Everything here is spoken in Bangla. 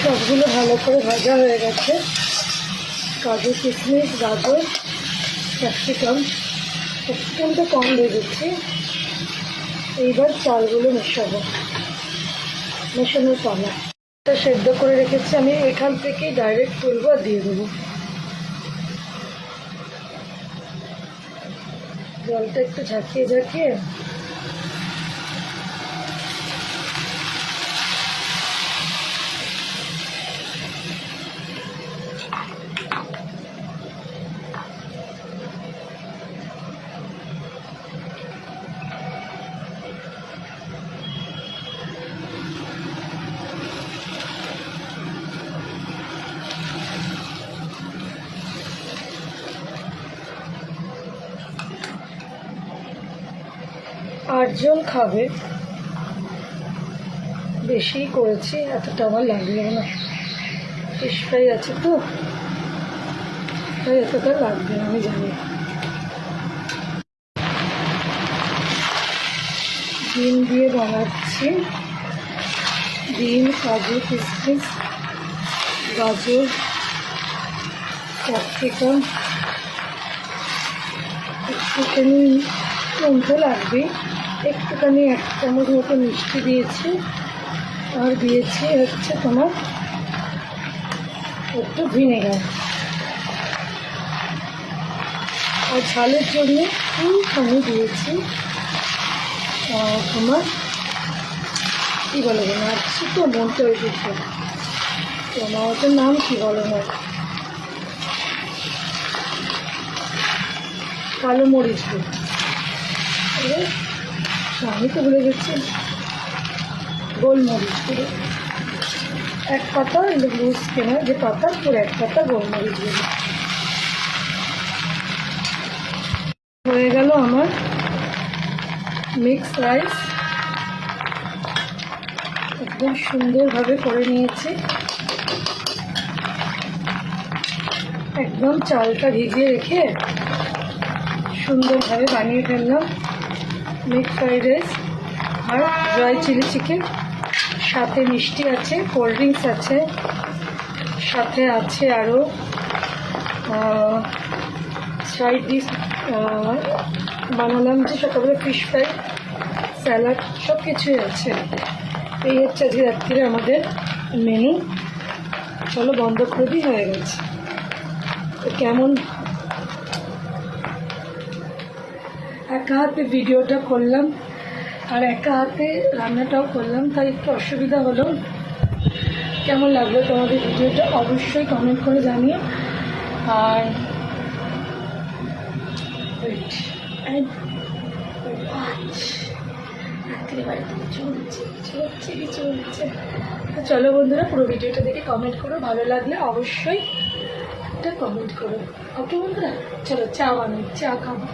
সবগুলো ভালো করে ভাজা হয়ে গেছে। কাজু, কিশমিশ, গাজর, ক্যাপসিকামটা কম দিয়ে দিচ্ছি। এইবার চালগুলো মেশানোর পালা। সেদ্ধ করে রেখেছি আমি, এখান থেকেই ডাইরেক্ট তুলবো আর দিয়ে দেবো। জলটা একটু ঝাঁকিয়ে আটজন খাবে, বেশি করেছি, এতটা আমার লাগবে না। ফিশ ফ্রাই আছে তো, তাই এতটা লাগবে না, আমি জানি। ডিম দিয়ে বানাচ্ছি। ডিম, কাজু, কিশমিশ, গাজর, ক্যাপসিকাম, একটুখানি নুন তো লাগবেই, একটুখানি 1 চামচ মতো মিষ্টি দিয়েছি, আর দিয়েছি হচ্ছে তোমার একটু ভিনেগার, আর ঝালের জন্য একটুখানি দিয়েছি তোমার কী বলে না, আছি তো মনটা ওই দিচ্ছে, তোমার ওটার নাম কী বলো না, কালো মরিচ গুঁড়ো, আমি তো ভুলে গেছি, গোলমরিচ গুঁড়ো 1 পাতা, লুজ কেনা যে পাতা, পুরো 1 পাতা গোলমরিচ গুঁড়ো। হয়ে গেল আমার মিক্স রাইস, একদম সুন্দরভাবে করে নিয়েছি। একদম চালটা ভিজিয়ে রেখে সুন্দরভাবে বানিয়ে ফেললাম মিক্স ফ্রাইড রাইস আর ড্রাই চিলি চিকেন। সাথে মিষ্টি আছে, কোল্ড ড্রিঙ্কস আছে, সাথে আছে আরও সাইড ডিশ বানালাম যে সকালে, ফিশ ফ্রাই, স্যালাড, সব কিছুই আছে। এই হচ্ছে আজকে রাত্রিরে আমাদের মেনু। চলো বন্ধ করে দিই, হয়ে গেছে। তো কেমন, একা হাতে ভিডিওটা করলাম আর একা হাতে রান্নাটাও করলাম, তাই একটু অসুবিধা হলো। কেমন লাগলো তোমাদের ভিডিওটা অবশ্যই কমেন্ট করে জানিও। আর চলো বন্ধুরা, পুরো ভিডিওটা দেখে কমেন্ট করো, ভালো লাগলে অবশ্যই একটা কমেন্ট করো। ওকে বন্ধুরা, চলো চা বানাই, চা খাবো।